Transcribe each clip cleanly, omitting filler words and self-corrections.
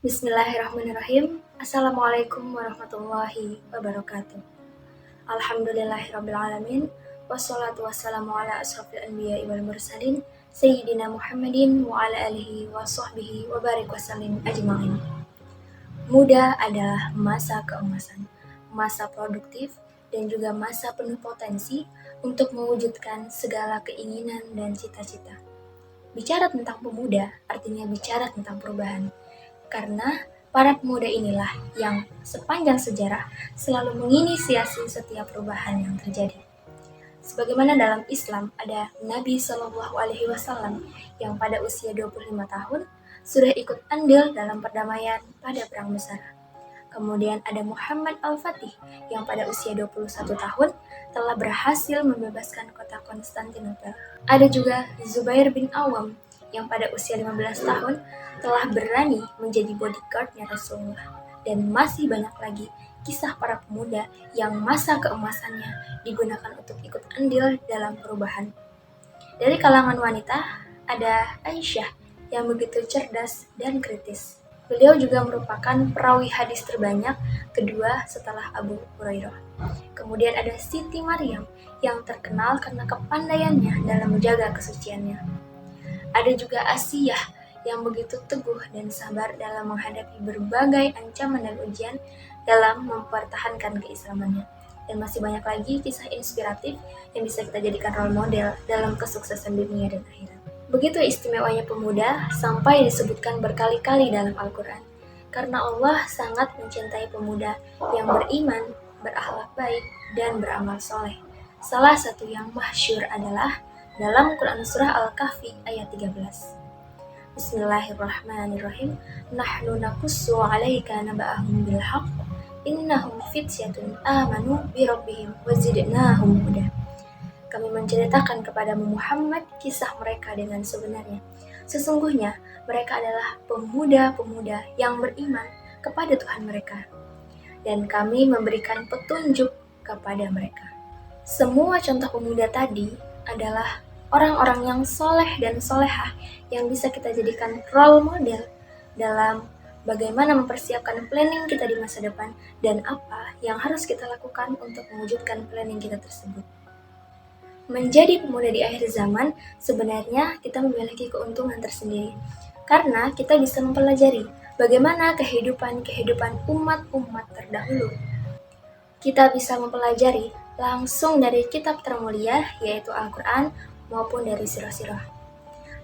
Bismillahirrahmanirrahim. Assalamualaikum warahmatullahi wabarakatuh. Alhamdulillahirrabbilalamin. Wassalatu wassalamu ala asrafil anbiya'i wal mursalin Sayyidina Muhammadin wa ala alihi wa sahbihi wa barik wasallim ajma'in. Muda adalah masa keemasan, masa produktif, dan juga masa penuh potensi untuk mewujudkan segala keinginan dan cita-cita. Bicara tentang pemuda artinya bicara tentang perubahan. Karena para pemuda inilah yang sepanjang sejarah selalu menginisiasi setiap perubahan yang terjadi. Sebagaimana dalam Islam ada Nabi Shallallahu Alaihi Wasallam yang pada usia 25 tahun sudah ikut andil dalam perdamaian pada Perang Besar. Kemudian ada Muhammad Al-Fatih yang pada usia 21 tahun telah berhasil membebaskan kota Konstantinopel. Ada juga Zubair bin Awam yang pada usia 15 tahun telah berani menjadi bodyguardnya Rasulullah. Dan masih banyak lagi kisah para pemuda yang masa keemasannya digunakan untuk ikut andil dalam perubahan. Dari kalangan wanita, ada Aisyah yang begitu cerdas dan kritis. Beliau juga merupakan perawi hadis terbanyak kedua setelah Abu Hurairah. Kemudian ada Siti Maryam yang terkenal karena kepandaiannya dalam menjaga kesuciannya. Ada juga Asiyah yang begitu teguh dan sabar dalam menghadapi berbagai ancaman dan ujian dalam mempertahankan keislamannya. Dan masih banyak lagi kisah inspiratif yang bisa kita jadikan role model dalam kesuksesan dunia dan akhirat. Begitu istimewanya pemuda sampai disebutkan berkali-kali dalam Al-Quran. Karena Allah sangat mencintai pemuda yang beriman, berakhlak baik, dan beramal soleh. Salah satu yang masyhur adalah dalam Quran Surah Al-Kahfi ayat 13. Bismillahirrahmanirrahim. Nahnu nakussu 'alaika naba'ahum bil haqq innahum fityatun amanu bi rabbihim wazidnahum huda. Kami menceritakan kepadamu Muhammad kisah mereka dengan sebenarnya. Sesungguhnya mereka adalah pemuda-pemuda yang beriman kepada Tuhan mereka. Dan kami memberikan petunjuk kepada mereka. Semua contoh pemuda tadi adalah orang-orang yang soleh dan solehah yang bisa kita jadikan role model dalam bagaimana mempersiapkan planning kita di masa depan dan apa yang harus kita lakukan untuk mewujudkan planning kita tersebut. Menjadi pemuda di akhir zaman sebenarnya kita memiliki keuntungan tersendiri karena kita bisa mempelajari bagaimana kehidupan umat-umat terdahulu. Kita bisa mempelajari langsung dari kitab termulia yaitu Al-Quran maupun dari sirah-sirah.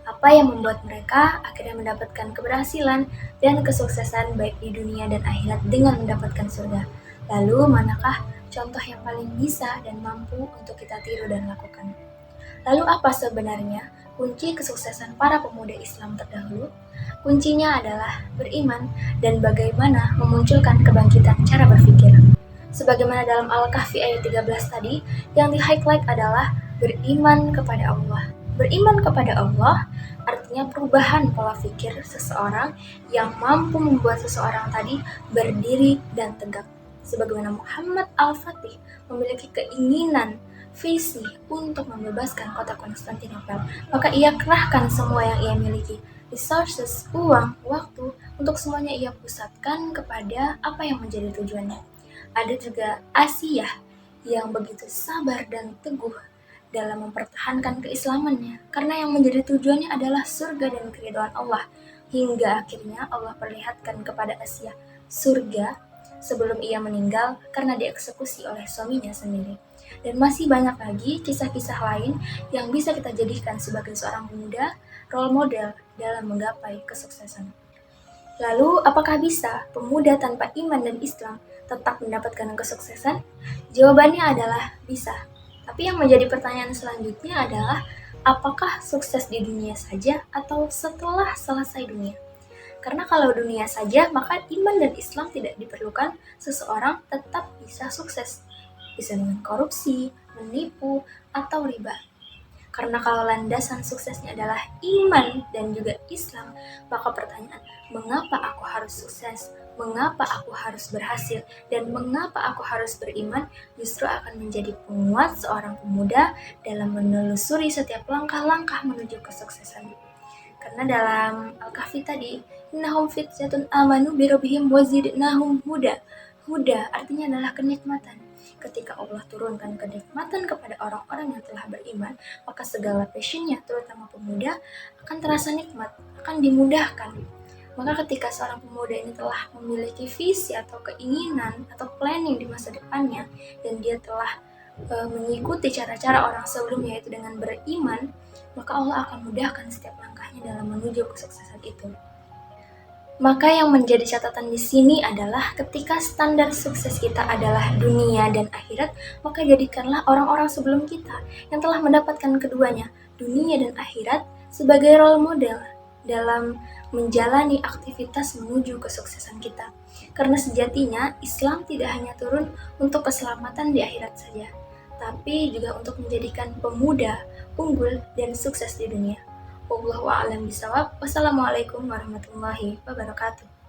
Apa yang membuat mereka akhirnya mendapatkan keberhasilan dan kesuksesan baik di dunia dan akhirat dengan mendapatkan surga. Lalu manakah contoh yang paling bisa dan mampu untuk kita tiru dan lakukan? Lalu apa sebenarnya kunci kesuksesan para pemuda Islam terdahulu? Kuncinya adalah beriman dan bagaimana memunculkan kebangkitan cara berpikir. Sebagaimana dalam Al-Kahfi ayat 13 tadi, yang di-highlight adalah beriman kepada Allah. Beriman kepada Allah artinya perubahan pola pikir seseorang yang mampu membuat seseorang tadi berdiri dan tegak. Sebagaimana Muhammad Al-Fatih memiliki keinginan, visi untuk membebaskan kota Konstantinopel, maka ia kerahkan semua yang ia miliki, resources, uang, waktu, untuk semuanya ia pusatkan kepada apa yang menjadi tujuannya. Ada juga Asiyah yang begitu sabar dan teguh dalam mempertahankan keislamannya karena yang menjadi tujuannya adalah surga dan keridhaan Allah, hingga akhirnya Allah perlihatkan kepada Asiyah surga sebelum ia meninggal karena dieksekusi oleh suaminya sendiri. Dan masih banyak lagi kisah-kisah lain yang bisa kita jadikan sebagai seorang pemuda role model dalam menggapai kesuksesan. Lalu, apakah bisa pemuda tanpa iman dan Islam tetap mendapatkan kesuksesan? Jawabannya adalah bisa. Tapi yang menjadi pertanyaan selanjutnya adalah, apakah sukses di dunia saja atau setelah selesai dunia? Karena kalau dunia saja, maka iman dan Islam tidak diperlukan, seseorang tetap bisa sukses. Bisa dengan korupsi, menipu, atau riba. Karena kalau landasan suksesnya adalah iman dan juga Islam, maka pertanyaan, mengapa aku harus sukses? Mengapa aku harus berhasil? Dan mengapa aku harus beriman? Justru akan menjadi penguat seorang pemuda dalam menelusuri setiap langkah-langkah menuju kesuksesan. Karena dalam Al-Kahfi tadi, innahum fityatun amanu birabbihim wazidnahum huda. Huda artinya adalah kenikmatan. Ketika Allah turunkan kenikmatan kepada orang-orang yang telah beriman, maka segala passionnya, terutama pemuda, akan terasa nikmat, akan dimudahkan. Maka ketika seorang pemuda ini telah memiliki visi atau keinginan atau planning di masa depannya, dan dia telah mengikuti cara-cara orang sebelumnya, yaitu dengan beriman, maka Allah akan mudahkan setiap langkahnya dalam menuju kesuksesan itu. Maka yang menjadi catatan di sini adalah ketika standar sukses kita adalah dunia dan akhirat, maka jadikanlah orang-orang sebelum kita yang telah mendapatkan keduanya, dunia dan akhirat, sebagai role model dalam menjalani aktivitas menuju kesuksesan kita. Karena sejatinya Islam tidak hanya turun untuk keselamatan di akhirat saja, tapi juga untuk menjadikan pemuda unggul dan sukses di dunia. Wallahu a'lam bishawab. Wassalamualaikum warahmatullahi wabarakatuh.